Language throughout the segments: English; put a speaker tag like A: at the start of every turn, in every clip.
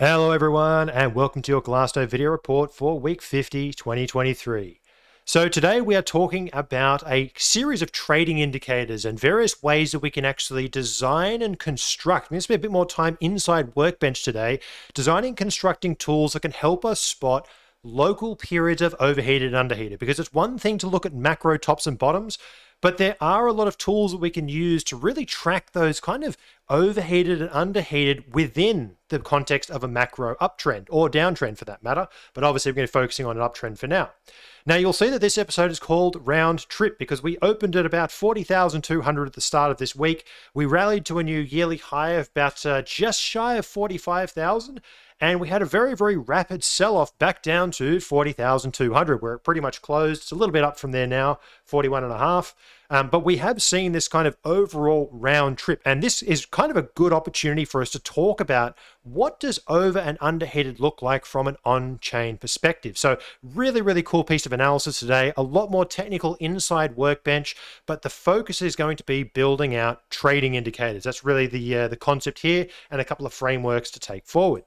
A: Hello everyone and welcome to your Glassnode video report for week 50, 2023. So today we are talking about a series of trading indicators and various ways that we can actually design and construct. I'm going to spend a bit more time inside Workbench today, designing and constructing tools that can help us spot local periods of overheated and underheated, because it's one thing to look at macro tops and bottoms, but there are a lot of tools that we can use to really track those kind of overheated and underheated within the context of a macro uptrend or downtrend for that matter. But obviously we're going to be focusing on an uptrend for now. Now you'll see that this episode is called Round Trip because we opened at about 40,200 at the start of this week. We rallied to a new yearly high of about just shy of 45,000. And we had a very, very rapid sell-off back down to 40,200, where it pretty much closed. It's a little bit up from there now, 41.5. But we have seen this kind of overall round trip. And this is kind of a good opportunity for us to talk about what does over and underheated look like from an on-chain perspective. So really, really cool piece of analysis today. A lot more technical inside Workbench, but the focus is going to be building out trading indicators. That's really the concept here, and a couple of frameworks to take forward.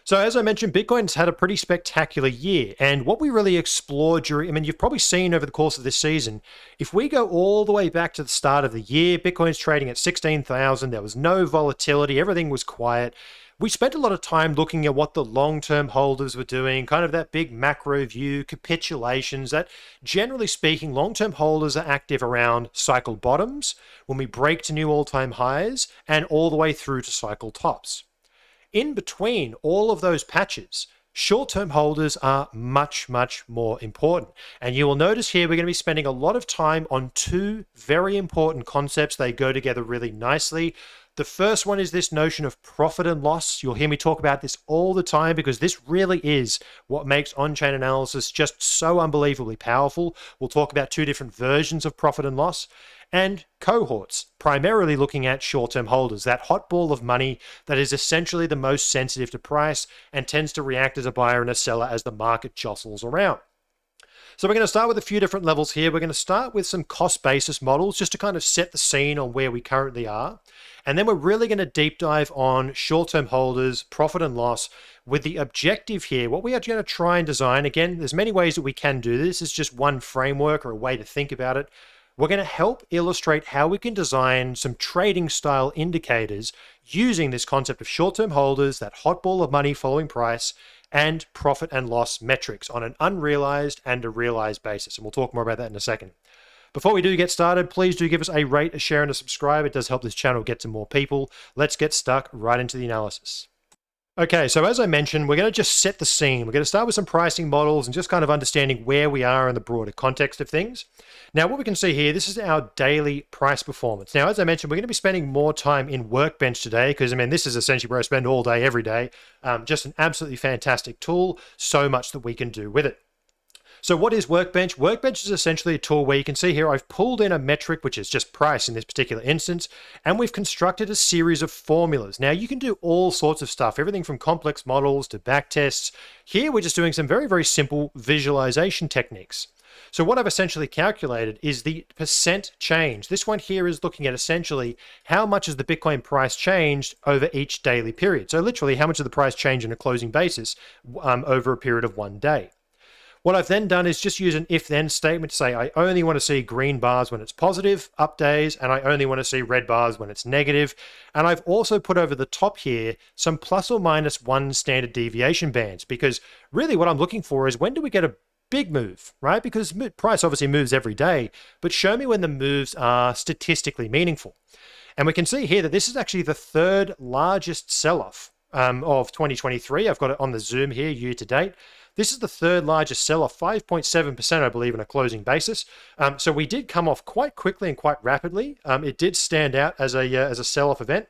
A: So as I mentioned, Bitcoin's had a pretty spectacular year. And what we really explored during, you've probably seen over the course of this season, if we go all the way back to the start of the year, Bitcoin's trading at 16,000. There was no volatility. Everything was quiet. We spent a lot of time looking at what the long-term holders were doing, kind of that big macro view, capitulations, that generally speaking, long-term holders are active around cycle bottoms, when we break to new all-time highs, and all the way through to cycle tops. In between all of those patches, short-term holders are much, much more important. And you will notice here we're going to be spending a lot of time on two very important concepts. They go together really nicely. The first one is this notion of profit and loss. You'll hear me talk about this all the time because this really is what makes on-chain analysis just so unbelievably powerful. We'll talk about two different versions of profit and loss. And cohorts, primarily looking at short-term holders, that hot ball of money that is essentially the most sensitive to price and tends to react as a buyer and a seller as the market jostles around. So we're going to start with a few different levels here. We're going to start with some cost basis models just to kind of set the scene on where we currently are. And then we're really going to deep dive on short-term holders, profit and loss, with the objective here. What we are going to try and design, again, there's many ways that we can do this. It's just one framework or a way to think about it. We're going to help illustrate how we can design some trading style indicators using this concept of short-term holders, that hot ball of money following price, and profit and loss metrics on an unrealized and a realized basis. And we'll talk more about that in a second. Before we do get started, please do give us a rate, a share, and a subscribe. It does help this channel get to more people. Let's get stuck right into the analysis. Okay, so as I mentioned, we're going to just set the scene. We're going to start with some pricing models and just kind of understanding where we are in the broader context of things. Now, what we can see here, this is our daily price performance. Now, as I mentioned, we're going to be spending more time in Workbench today because, this is essentially where I spend all day, every day. Just an absolutely fantastic tool, so much that we can do with it. So what is Workbench? Workbench is essentially a tool where you can see here I've pulled in a metric, which is just price in this particular instance, and we've constructed a series of formulas. Now you can do all sorts of stuff, everything from complex models to backtests. Here we're just doing some very, very simple visualization techniques. So what I've essentially calculated is the percent change. This one here is looking at essentially how much has the Bitcoin price changed over each daily period. So literally how much of the price changed on a closing basis over a period of one day. What I've then done is just use an if-then statement to say I only want to see green bars when it's positive, up days, and I only want to see red bars when it's negative. And I've also put over the top here some plus or minus 1 standard deviation bands, because really what I'm looking for is when do we get a big move, right? Because price obviously moves every day, but show me when the moves are statistically meaningful. And we can see here that this is actually the third largest sell-off of 2023. I've got it on the Zoom here year to date. This is the third largest sell-off, 5.7%, I believe, on a closing basis. So we did come off quite quickly and quite rapidly. It did stand out as a sell-off event.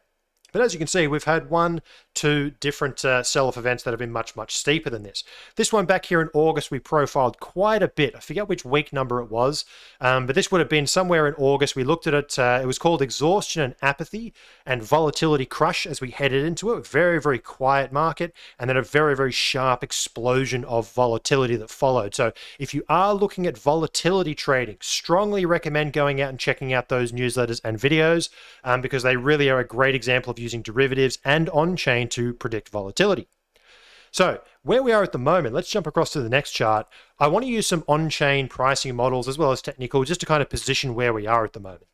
A: But as you can see, we've had 1, 2 different sell-off events that have been much, much steeper than this. This one back here in August, we profiled quite a bit. I forget which week number it was, but this would have been somewhere in August. We looked at it. It was called Exhaustion and Apathy and Volatility Crush as we headed into it. Very, very quiet market, and then a very, very sharp explosion of volatility that followed. So if you are looking at volatility trading, strongly recommend going out and checking out those newsletters and videos because they really are a great example of using derivatives and on-chain to predict volatility. So where we are at the moment, let's jump across to the next chart. I want to use some on-chain pricing models as well as technical just to kind of position where we are at the moment.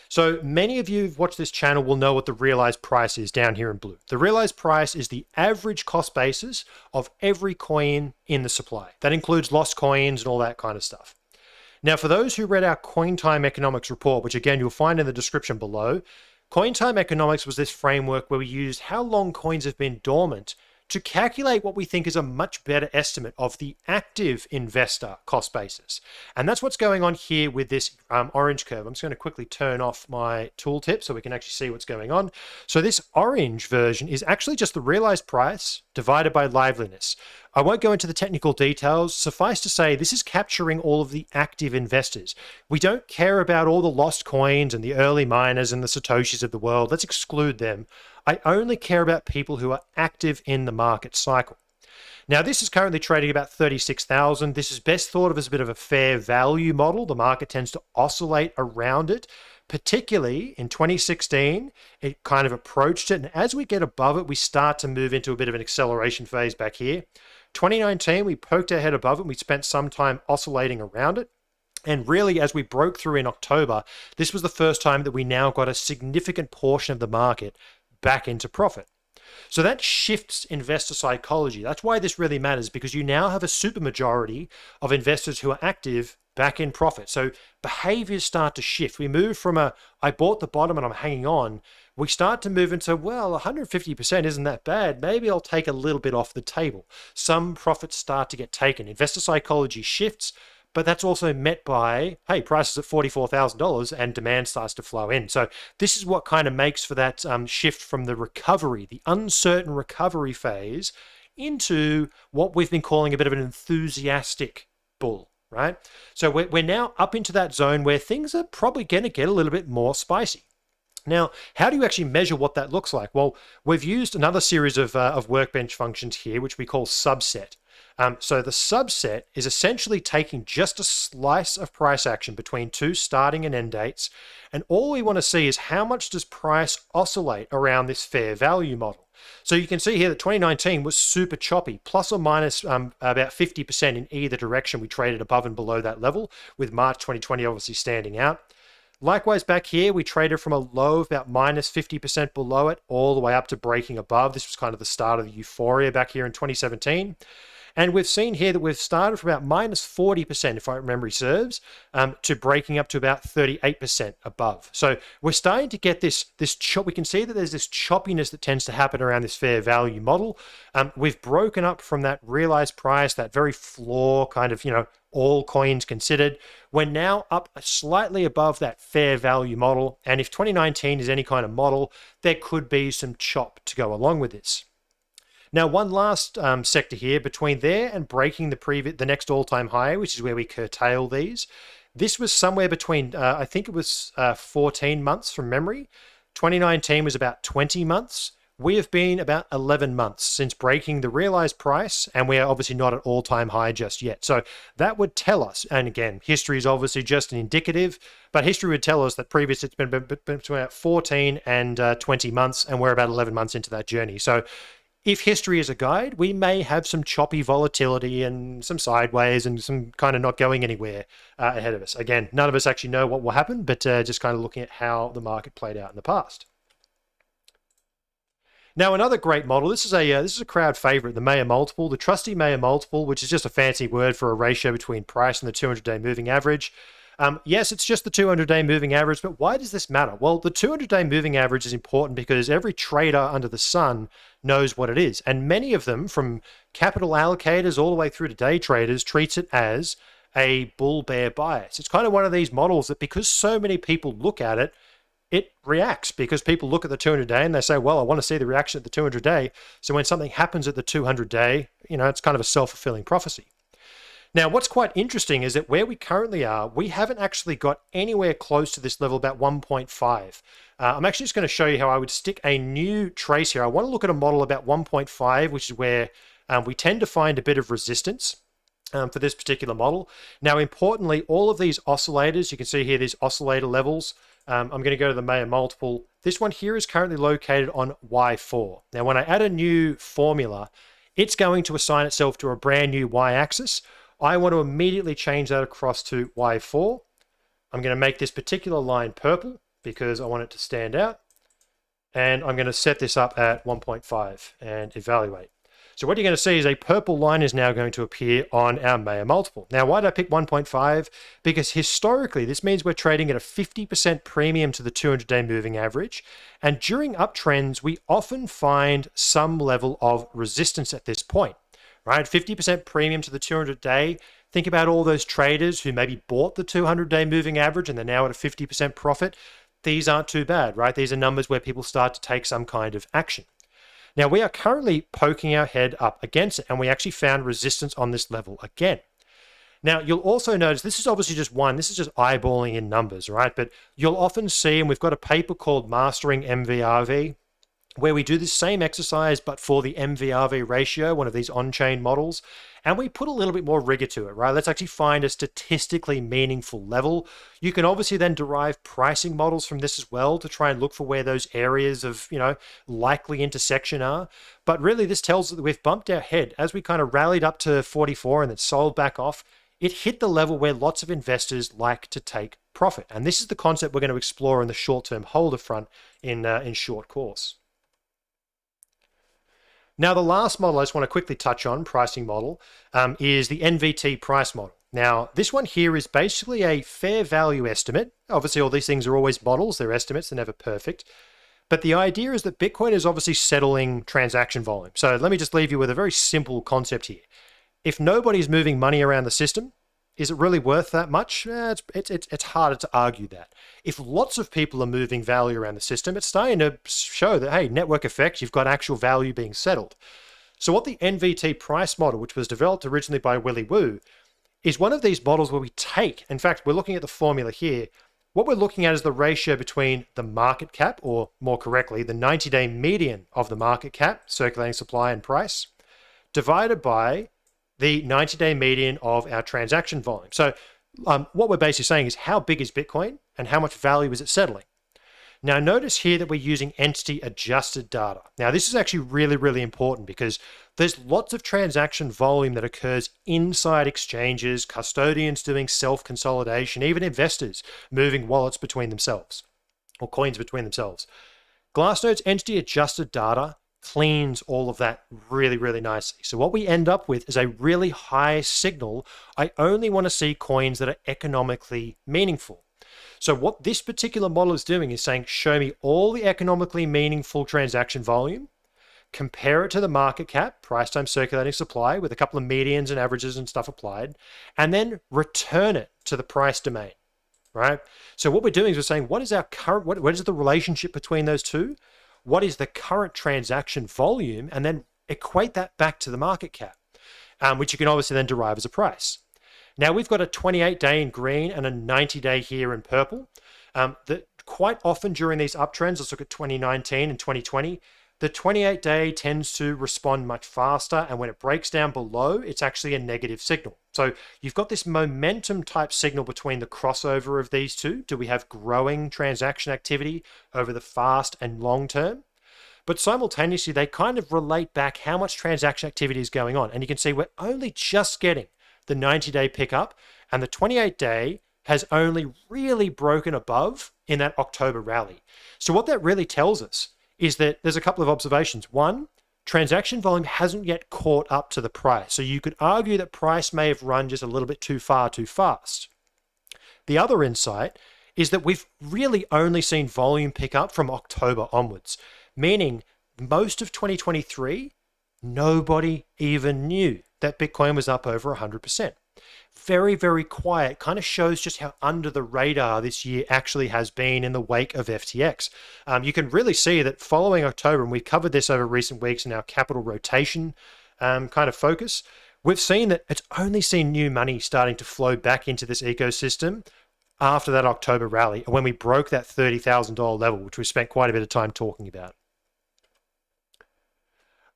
A: So many of you who've watched this channel will know what the realized price is down here in blue. The realized price is the average cost basis of every coin in the supply. That includes lost coins and all that kind of stuff. Now, for those who read our Coin Time Economics report, which again, you'll find in the description below, Coin Time Economics was this framework where we used how long coins have been dormant to calculate what we think is a much better estimate of the active investor cost basis. And that's what's going on here with this orange curve. I'm just going to quickly turn off my tooltip so we can actually see what's going on. So this orange version is actually just the realized price divided by liveliness. I won't go into the technical details. Suffice to say, this is capturing all of the active investors. We don't care about all the lost coins and the early miners and the Satoshis of the world. Let's exclude them. I only care about people who are active in the market cycle. Now, this is currently trading about 36,000. This is best thought of as a bit of a fair value model. The market tends to oscillate around it. Particularly in 2016, it kind of approached it. And as we get above it, we start to move into a bit of an acceleration phase back here. 2019, we poked our head above it. We spent some time oscillating around it. And really, as we broke through in October, this was the first time that we now got a significant portion of the market back into profit. So that shifts investor psychology. That's why this really matters, because you now have a supermajority of investors who are active back in profit. So behaviors start to shift. We move from I bought the bottom and I'm hanging on. We start to move into, well, 150% isn't that bad. Maybe I'll take a little bit off the table. Some profits start to get taken. Investor psychology shifts, but that's also met by, hey, prices at $44,000 and demand starts to flow in. So this is what kind of makes for that shift from the recovery, the uncertain recovery phase, into what we've been calling a bit of an enthusiastic bull, right? So we're now up into that zone where things are probably going to get a little bit more spicy. Now, how do you actually measure what that looks like? Well, we've used another series of workbench functions here, which we call subset. So the subset is essentially taking just a slice of price action between two starting and end dates. And all we want to see is how much does price oscillate around this fair value model. So you can see here that 2019 was super choppy, plus or minus about 50% in either direction. We traded above and below that level, with March 2020 obviously standing out. Likewise, back here, we traded from a low of about minus 50% below it all the way up to breaking above. This was kind of the start of the euphoria back here in 2017. And we've seen here that we've started from about minus 40%, if my memory serves, to breaking up to about 38% above. So we're starting to get this chop. We can see that there's this choppiness that tends to happen around this fair value model. We've broken up from that realized price, that very floor kind of, all coins considered. We're now up slightly above that fair value model. And if 2019 is any kind of model, there could be some chop to go along with this. Now, one last sector here between there and breaking the next all-time high, which is where we curtail these. This was somewhere between, I think it was 14 months from memory. 2019 was about 20 months. We have been about 11 months since breaking the realized price, and we are obviously not at all-time high just yet. So that would tell us, and again, history is obviously just an indicative, but history would tell us that previously it's been between about 14 and 20 months, and we're about 11 months into that journey. So if history is a guide, we may have some choppy volatility and some sideways and some kind of not going anywhere ahead of us. Again, none of us actually know what will happen, but just kind of looking at how the market played out in the past. Now, another great model, this is a crowd favorite, the Mayer multiple, the trusty Mayer multiple, which is just a fancy word for a ratio between price and the 200-day moving average. Yes, it's just the 200-day moving average, but why does this matter? Well, the 200-day moving average is important because every trader under the sun knows what it is. And many of them, from capital allocators all the way through to day traders, treats it as a bull-bear bias. It's kind of one of these models that because so many people look at it, it reacts because people look at the 200-day and they say, well, I want to see the reaction at the 200-day. So when something happens at the 200-day, it's kind of a self-fulfilling prophecy. Now, what's quite interesting is that where we currently are, we haven't actually got anywhere close to this level, about 1.5. I'm actually just going to show you how I would stick a new trace here. I want to look at a model about 1.5, which is where we tend to find a bit of resistance for this particular model. Now, importantly, all of these oscillators, you can see here, these oscillator levels, I'm going to go to the Mayer multiple. This one here is currently located on Y4. Now, when I add a new formula, it's going to assign itself to a brand new Y-axis. I want to immediately change that across to Y4. I'm going to make this particular line purple because I want it to stand out. And I'm going to set this up at 1.5 and evaluate. So what you're going to see is a purple line is now going to appear on our Mayer multiple. Now, why did I pick 1.5? Because historically, this means we're trading at a 50% premium to the 200-day moving average. And during uptrends, we often find some level of resistance at this point, right? 50% premium to the 200-day. Think about all those traders who maybe bought the 200-day moving average and they're now at a 50% profit. These aren't too bad, right? These are numbers where people start to take some kind of action. Now, we are currently poking our head up against it, and we actually found resistance on this level again. Now, you'll also notice this is obviously just one. This is just eyeballing in numbers, right? But you'll often see, and we've got a paper called Mastering MVRV, where we do the same exercise, but for the MVRV ratio, one of these on-chain models, and we put a little bit more rigor to it, right? Let's actually find a statistically meaningful level. You can obviously then derive pricing models from this as well to try and look for where those areas of, likely intersection are. But really, this tells us that we've bumped our head as we kind of rallied up to 44 and then sold back off. It hit the level where lots of investors like to take profit. And this is the concept we're going to explore in the short-term holder front in short course. Now, the last model I just want to quickly touch on, pricing model, is the NVT Price model. Now, this one here is basically a fair value estimate. Obviously, all these things are always models. They're estimates. They're never perfect. But the idea is that Bitcoin is obviously settling transaction volume. So let me just leave you with a very simple concept here. If nobody's moving money around the system, is it really worth that much? It's harder to argue that. If lots of people are moving value around the system, it's starting to show that, hey, network effect, you've got actual value being settled. So what the NVT price model, which was developed originally by Willy Woo, is one of these models where we take, in fact, we're looking at the formula here. What we're looking at is the ratio between the market cap, or more correctly, the 90-day median of the market cap, circulating supply and price, divided by the 90-day median of our transaction volume. So what we're basically saying is how big is Bitcoin and how much value is it settling? Now, notice here that we're using entity adjusted data. Now, this is actually really, really important because there's lots of transaction volume that occurs inside exchanges, custodians doing self-consolidation, even investors moving wallets between themselves or coins between themselves. Glassnode's entity adjusted data cleans all of that really, really nicely. So what we end up with is a really high signal. I only want to see coins that are economically meaningful. So what this particular model is doing is saying, show me all the economically meaningful transaction volume, compare it to the market cap, price times circulating supply with a couple of medians and averages and stuff applied, and then return it to the price domain, right? So what we're doing is we're saying, what is our current, what is the relationship between those two? What is the current transaction volume, and then equate that back to the market cap, which you can obviously then derive as a price. Now we've got a 28-day in green and a 90-day here in purple. That quite often during these uptrends, let's look at 2019 and 2020, the 28-day tends to respond much faster, and when it breaks down below, it's actually a negative signal. So you've got this momentum type signal between the crossover of these two. Do we have growing transaction activity over the fast and long term? But simultaneously, they kind of relate back how much transaction activity is going on. And you can see we're only just getting the 90-day pickup, and the 28-day has only really broken above in that October rally. So what that really tells us is that there's a couple of observations. One, transaction volume hasn't yet caught up to the price. So you could argue that price may have run just a little bit too far too fast. The other insight is that we've really only seen volume pick up from October onwards, meaning most of 2023, nobody even knew that Bitcoin was up over 100%. Very, very quiet. Kind of shows just how under the radar this year actually has been in the wake of FTX. You can really see that following October, and we covered this over recent weeks in our capital rotation kind of focus, we've seen that it's only seen new money starting to flow back into this ecosystem after that October rally, when we broke that $30,000 level, which we spent quite a bit of time talking about.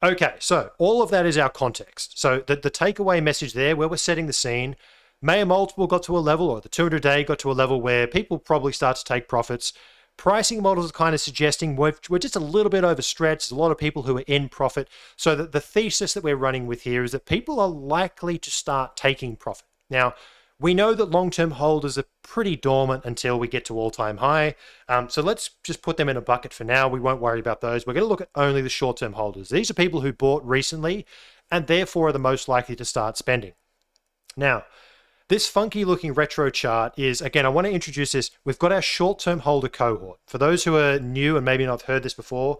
A: Okay, so all of that is our context. So the takeaway message there, where we're setting the scene, Mayer multiple got to a level, or the 200-day got to a level where people probably start to take profits. Pricing models are kind of suggesting we're just a little bit overstretched. There's a lot of people who are in profit. So the thesis that we're running with here is that people are likely to start taking profit. Now, we know that long-term holders are pretty dormant until we get to all-time high. So let's just put them in a bucket for now. We won't worry about those. We're going to look at only the short-term holders. These are people who bought recently and therefore are the most likely to start spending. Now, this funky looking retro chart is, again, I want to introduce this. We've got our short-term holder cohort. For those who are new and maybe not heard this before,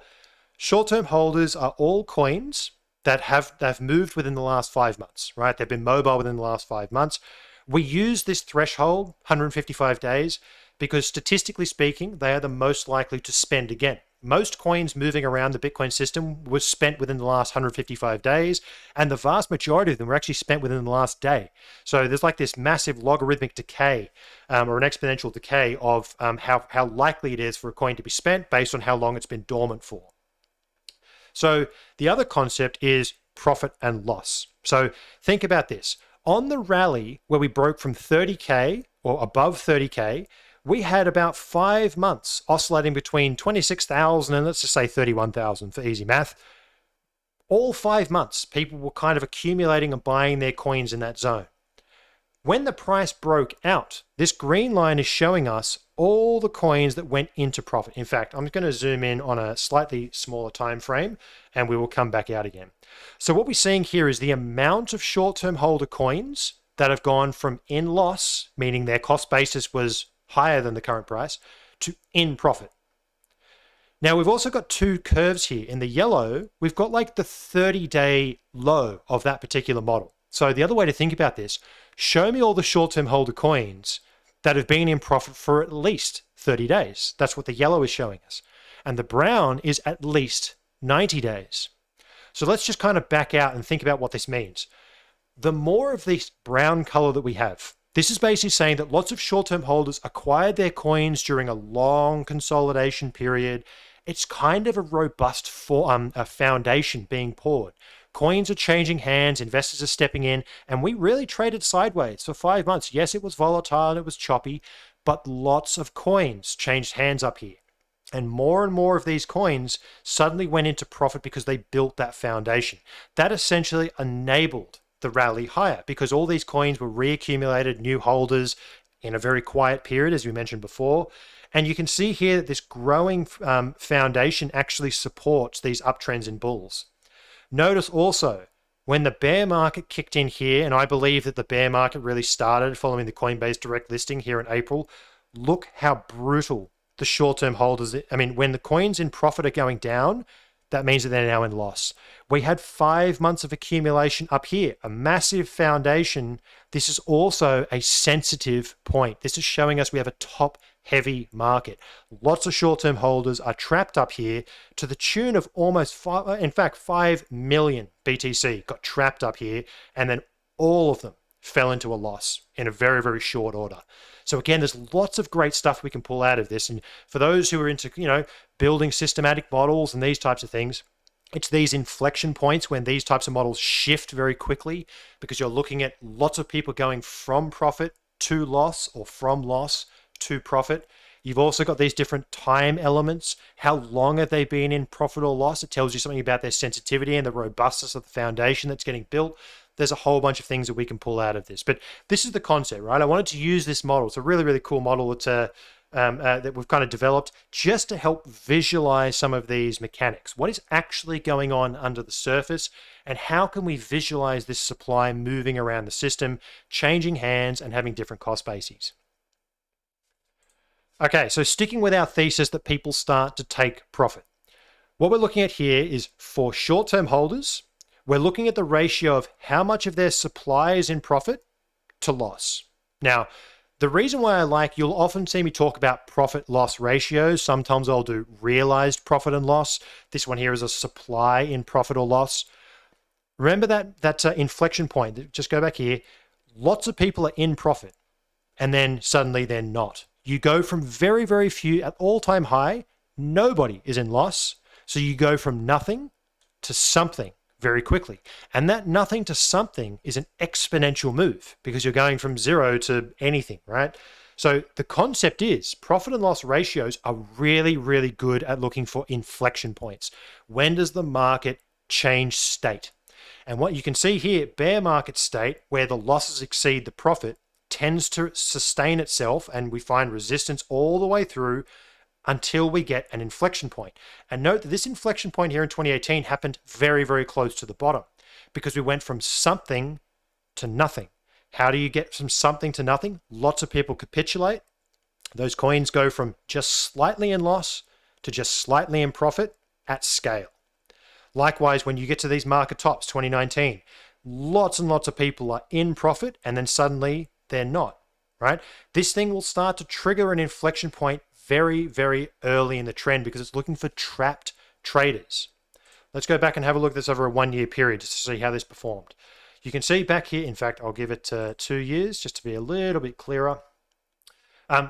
A: short-term holders are all coins that have moved within the last 5 months, right? They've been mobile within the last 5 months. We use this threshold, 155 days, because statistically speaking, they are the most likely to spend again. Most coins moving around the Bitcoin system was spent within the last 155 days, and the vast majority of them were actually spent within the last day. So there's like this massive logarithmic decay or an exponential decay of how likely it is for a coin to be spent based on how long it's been dormant for. So the other concept is profit and loss. So think about this. On the rally where we broke from 30K or above 30K, we had about 5 months oscillating between 26,000 and let's just say 31,000 for easy math. All 5 months, people were kind of accumulating and buying their coins in that zone. When the price broke out, this green line is showing us all the coins that went into profit. In fact, I'm going to zoom in on a slightly smaller time frame and we will come back out again. So what we're seeing here is the amount of short-term holder coins that have gone from in loss, meaning their cost basis was higher than the current price, to in profit. Now we've also got two curves here. In the yellow, we've got like the 30-day low of that particular model. So the other way to think about this, show me all the short-term holder coins that have been in profit for at least 30 days. That's what the yellow is showing us. And the brown is at least 90 days. So let's just kind of back out and think about what this means. The more of this brown color that we have, this is basically saying that lots of short-term holders acquired their coins during a long consolidation period. It's kind of a robust a foundation being poured. Coins are changing hands, investors are stepping in, and we really traded sideways for 5 months. Yes, it was volatile and it was choppy, but lots of coins changed hands up here. And more of these coins suddenly went into profit because they built that foundation. That essentially enabled the rally higher because all these coins were reaccumulated, new holders in a very quiet period, as we mentioned before. And you can see here that this growing foundation actually supports these uptrends in bulls. Notice also when the bear market kicked in here, and I believe that the bear market really started following the Coinbase direct listing here in April, look how brutal the short-term holders. I mean, when the coins in profit are going down, that means that they're now in loss. We had 5 months of accumulation up here, a massive foundation. This is also a sensitive point. This is showing us we have a top-heavy market. Lots of short-term holders are trapped up here to the tune of almost 5 million BTC got trapped up here, and then all of them fell into a loss in a very, very short order. So again, there's lots of great stuff we can pull out of this. And for those who are into, building systematic models and these types of things, it's these inflection points when these types of models shift very quickly because you're looking at lots of people going from profit to loss or from loss to profit. You've also got these different time elements. How long have they been in profit or loss? It tells you something about their sensitivity and the robustness of the foundation that's getting built. There's a whole bunch of things that we can pull out of this. But this is the concept, right? I wanted to use this model. It's a really, really cool model that we've kind of developed just to help visualize some of these mechanics. What is actually going on under the surface, and how can we visualize this supply moving around the system, changing hands, and having different cost bases? Okay, so sticking with our thesis that people start to take profit. What we're looking at here is for short-term holders, we're looking at the ratio of how much of their supply is in profit to loss. Now, the reason why you'll often see me talk about profit-loss ratios. Sometimes I'll do realized profit and loss. This one here is a supply in profit or loss. Remember that inflection point. Just go back here. Lots of people are in profit, and then suddenly they're not. You go from very, very few at all-time high, nobody is in loss. So you go from nothing to something very quickly. And that nothing to something is an exponential move because you're going from zero to anything, right? So the concept is profit and loss ratios are really, really good at looking for inflection points. When does the market change state? And what you can see here, bear market state, where the losses exceed the profit, tends to sustain itself, and we find resistance all the way through until we get an inflection point. And note that this inflection point here in 2018 happened very, very close to the bottom because we went from something to nothing. How do you get from something to nothing? Lots of people capitulate. Those coins go from just slightly in loss to just slightly in profit at scale. Likewise, when you get to these market tops, 2019, lots and lots of people are in profit and then suddenly they're not, right? This thing will start to trigger an inflection point very, very early in the trend because it's looking for trapped traders. Let's go back and have a look at this over a 1 year period just to see how this performed. You can see back here, in fact, I'll give it 2 years just to be a little bit clearer.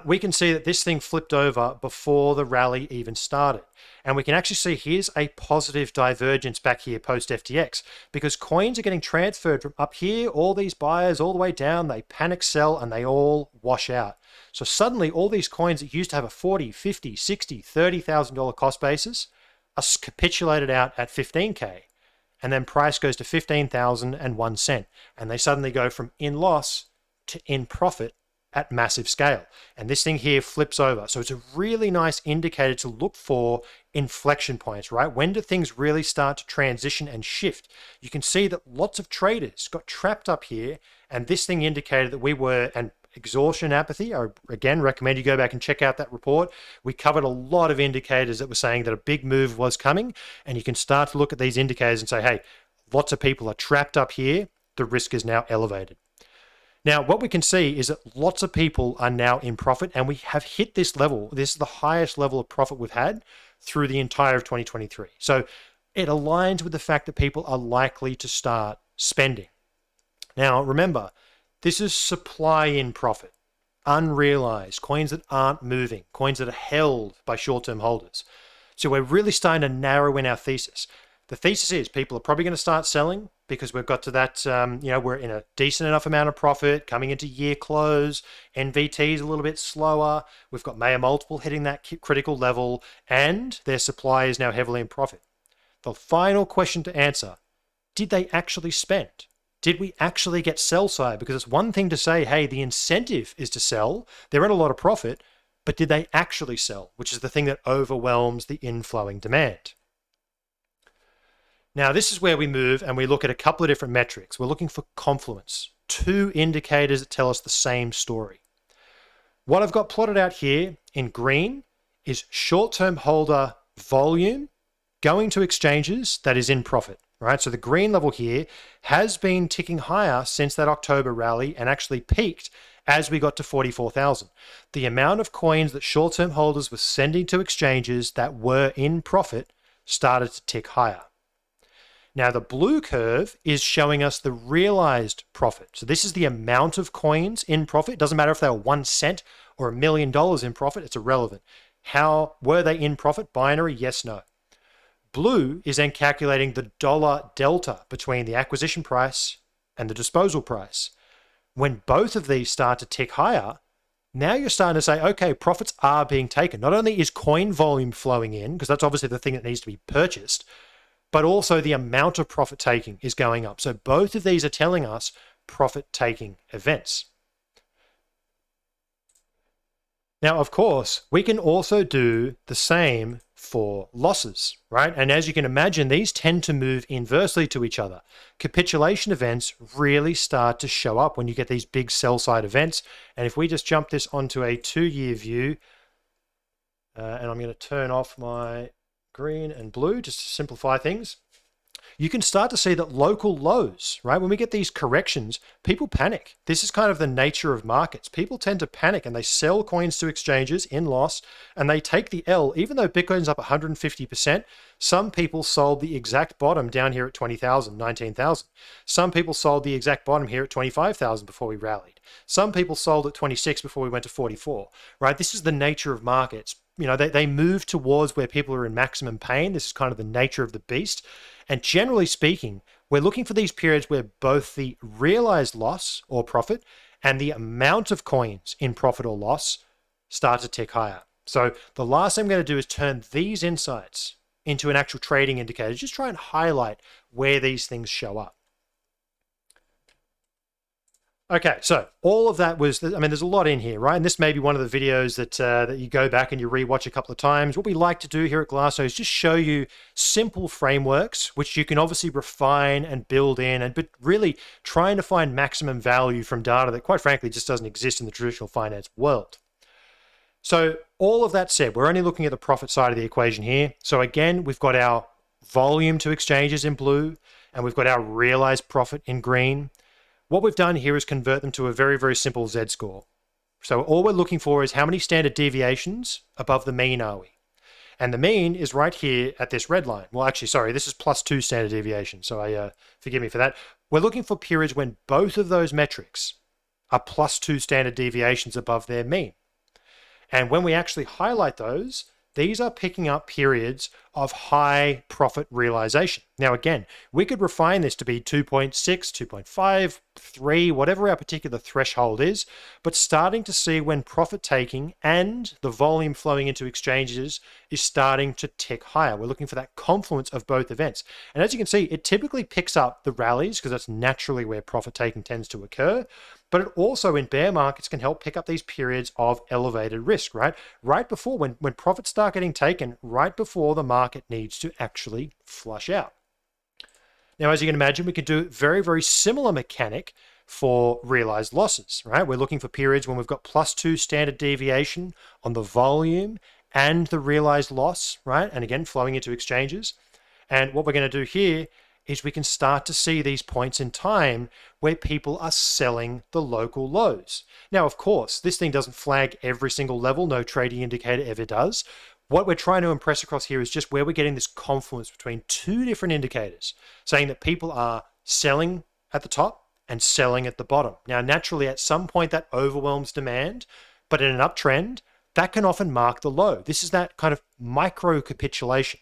A: We can see that this thing flipped over before the rally even started. And we can actually see here's a positive divergence back here post FTX because coins are getting transferred from up here, all these buyers all the way down, they panic sell and they all wash out. So suddenly all these coins that used to have a 40, 50, 60, $30,000 cost basis are capitulated out at 15K. And then price goes to 15,001 cents. And they suddenly go from in loss to in profit at massive scale. And this thing here flips over. So it's a really nice indicator to look for inflection points, right? When do things really start to transition and shift? You can see that lots of traders got trapped up here, and this thing indicated that we were, and exhaustion, apathy, I again recommend you go back and check out that report. We covered a lot of indicators that were saying that a big move was coming, and you can start to look at these indicators and say, hey, lots of people are trapped up here. The risk is now elevated. Now, what we can see is that lots of people are now in profit, and we have hit this level. This is the highest level of profit we've had through the entire of 2023. So it aligns with the fact that people are likely to start spending. Now, remember, this is supply in profit, unrealized, coins that aren't moving, coins that are held by short-term holders. So we're really starting to narrow in our thesis. The thesis is people are probably going to start selling because we've got to that, we're in a decent enough amount of profit coming into year close. NVT is a little bit slower. We've got Mayer multiple hitting that critical level, and their supply is now heavily in profit. The final question to answer, did they actually spend? Did we actually get sell side? Because it's one thing to say, hey, the incentive is to sell. They're in a lot of profit, but did they actually sell? Which is the thing that overwhelms the inflowing demand. Now, this is where we move and we look at a couple of different metrics. We're looking for confluence, two indicators that tell us the same story. What I've got plotted out here in green is short-term holder volume going to exchanges that is in profit, right? So the green level here has been ticking higher since that October rally and actually peaked as we got to 44,000. The amount of coins that short-term holders were sending to exchanges that were in profit started to tick higher. Now, the blue curve is showing us the realized profit. So this is the amount of coins in profit. It doesn't matter if they were 1 cent or $1 million in profit. It's irrelevant. How were they in profit? Binary, yes, no. Blue is then calculating the dollar delta between the acquisition price and the disposal price. When both of these start to tick higher, now you're starting to say, okay, profits are being taken. Not only is coin volume flowing in, because that's obviously the thing that needs to be purchased, but also the amount of profit taking is going up. So both of these are telling us profit taking events. Now, of course, we can also do the same for losses, right? And as you can imagine, these tend to move inversely to each other. Capitulation events really start to show up when you get these big sell side events. And if we just jump this onto a 2-year view, and I'm going to turn off my green and blue just to simplify things, you can start to see that local lows, right? When we get these corrections, people panic. This is kind of the nature of markets. People tend to panic and they sell coins to exchanges in loss and they take the L. Even though Bitcoin's up 150%, some people sold the exact bottom down here at 20,000, 19,000. Some people sold the exact bottom here at 25,000 before we rallied. Some people sold at 26 before we went to 44, right? This is the nature of markets. they move towards where people are in maximum pain. This is kind of the nature of the beast. And generally speaking, we're looking for these periods where both the realized loss or profit and the amount of coins in profit or loss start to tick higher. So the last thing I'm going to do is turn these insights into an actual trading indicator. Just try and highlight where these things show up. Okay, so all of that was, there's a lot in here, right? And this may be one of the videos that you go back and you rewatch a couple of times. What we like to do here at Glassnode is just show you simple frameworks, which you can obviously refine and build in, but really trying to find maximum value from data that, quite frankly, just doesn't exist in the traditional finance world. So all of that said, we're only looking at the profit side of the equation here. So again, we've got our volume to exchanges in blue, and we've got our realized profit in green. What we've done here is convert them to a very, very simple Z-score. So all we're looking for is how many standard deviations above the mean are we? And the mean is right here at this red line. Well, actually, sorry, this is +2 standard deviations. So forgive me for that. We're looking for periods when both of those metrics are +2 standard deviations above their mean. And when we actually highlight those, these are picking up periods of high profit realization. Now, again, we could refine this to be 2.6, 2.5, 3, whatever our particular threshold is, but starting to see when profit taking and the volume flowing into exchanges is starting to tick higher. We're looking for that confluence of both events. And as you can see, it typically picks up the rallies because that's naturally where profit taking tends to occur. But it also, in bear markets, can help pick up these periods of elevated risk, right? Right before, when profits start getting taken, right before the market needs to actually flush out. Now, as you can imagine, we can do a very, very similar mechanic for realized losses, right? We're looking for periods when we've got +2 standard deviation on the volume and the realized loss, right? And again, flowing into exchanges. And what we're going to do here is we can start to see these points in time where people are selling the local lows. Now, of course, this thing doesn't flag every single level. No trading indicator ever does. What we're trying to impress across here is just where we're getting this confluence between two different indicators, saying that people are selling at the top and selling at the bottom. Now, naturally, at some point that overwhelms demand, but in an uptrend, that can often mark the low. This is that kind of micro capitulation.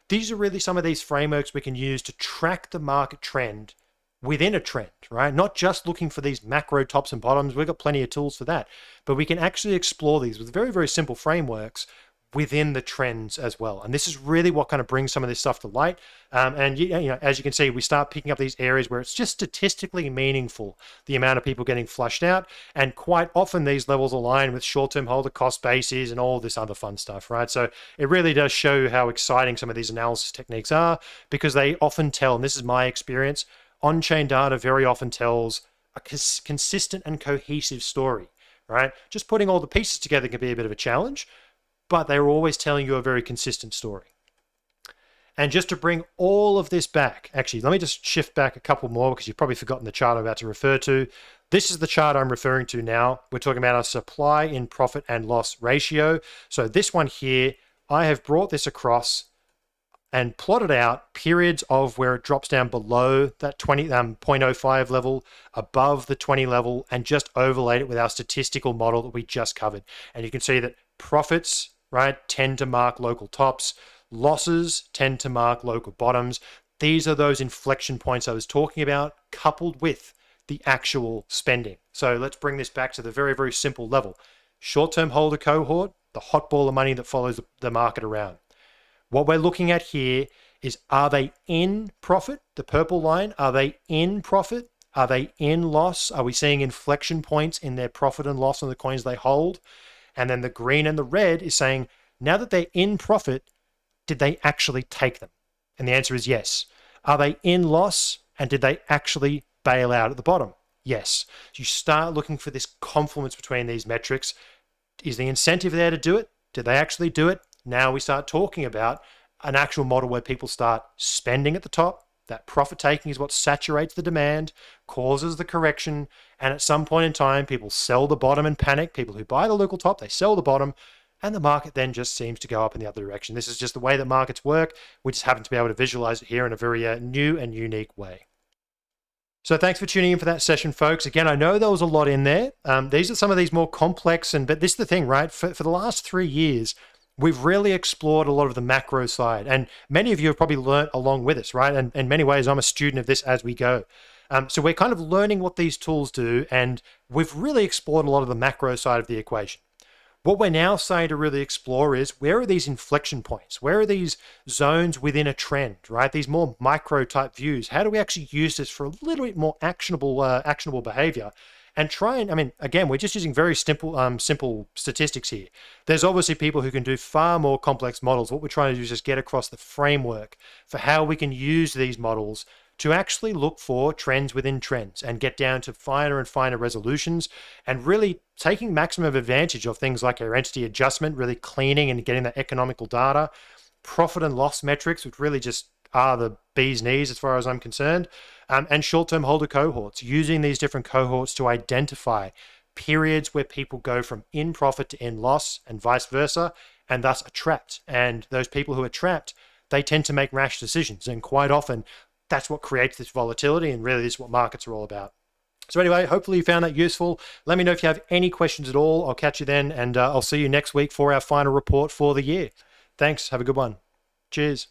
A: These are really some of these frameworks we can use to track the market trend within a trend, right? Not just looking for these macro tops and bottoms. We've got plenty of tools for that, but we can actually explore these with very, very simple frameworks within the trends as well. And this is really what kind of brings some of this stuff to light. And as you can see, we start picking up these areas where it's just statistically meaningful, the amount of people getting flushed out. And quite often these levels align with short-term holder cost bases and all this other fun stuff, right? So it really does show how exciting some of these analysis techniques are, because they often tell, and this is my experience, on-chain data very often tells a consistent and cohesive story, right? Just putting all the pieces together can be a bit of a challenge, but they're always telling you a very consistent story. And just to bring all of this back, actually, let me just shift back a couple more because you've probably forgotten the chart I'm about to refer to. This is the chart I'm referring to now. We're talking about our supply in profit and loss ratio. So this one here, I have brought this across and plotted out periods of where it drops down below that 0.05 level, above the 20 level, and just overlaid it with our statistical model that we just covered. And you can see that profits, right, tend to mark local tops. Losses tend to mark local bottoms. These are those inflection points I was talking about, coupled with the actual spending. So let's bring this back to the very, very simple level. Short-term holder cohort, the hot ball of money that follows the market around. What we're looking at here is, are they in profit? The purple line, are they in profit? Are they in loss? Are we seeing inflection points in their profit and loss on the coins they hold? And then the green and the red is saying, now that they're in profit, did they actually take them? And the answer is yes. Are they in loss? And did they actually bail out at the bottom? Yes. So you start looking for this confluence between these metrics. Is the incentive there to do it? Did they actually do it? Now we start talking about an actual model where people start spending at the top. That profit taking is what saturates the demand, causes the correction, and at some point in time, people sell the bottom and panic. People who buy the local top, they sell the bottom, and the market then just seems to go up in the other direction. This is just the way that markets work. We just happen to be able to visualize it here in a very new and unique way. So thanks for tuning in for that session, folks. Again, I know there was a lot in there. These are some of these more complex, but this is the thing, right? For the last 3 years, we've really explored a lot of the macro side, and many of you have probably learned along with us, right? And in many ways, I'm a student of this as we go. So we're kind of learning what these tools do, and we've really explored a lot of the macro side of the equation. What we're now saying to really explore is, where are these inflection points? Where are these zones within a trend, right? These more micro type views. How do we actually use this for a little bit more actionable behavior? And try and, I mean, again, we're just using very simple statistics here. There's obviously people who can do far more complex models. What we're trying to do is just get across the framework for how we can use these models to actually look for trends within trends and get down to finer and finer resolutions, and really taking maximum advantage of things like our entity adjustment, really cleaning and getting that economical data, profit and loss metrics, which really just are the bee's knees as far as I'm concerned, and short-term holder cohorts, using these different cohorts to identify periods where people go from in profit to in loss and vice versa, and thus are trapped. And those people who are trapped, they tend to make rash decisions, and quite often that's what creates this volatility, and really this is what markets are all about. So anyway, hopefully you found that useful. Let me know if you have any questions at all. I'll catch you then, and I'll see you next week for our final report for the year. Thanks. Have a good one. Cheers.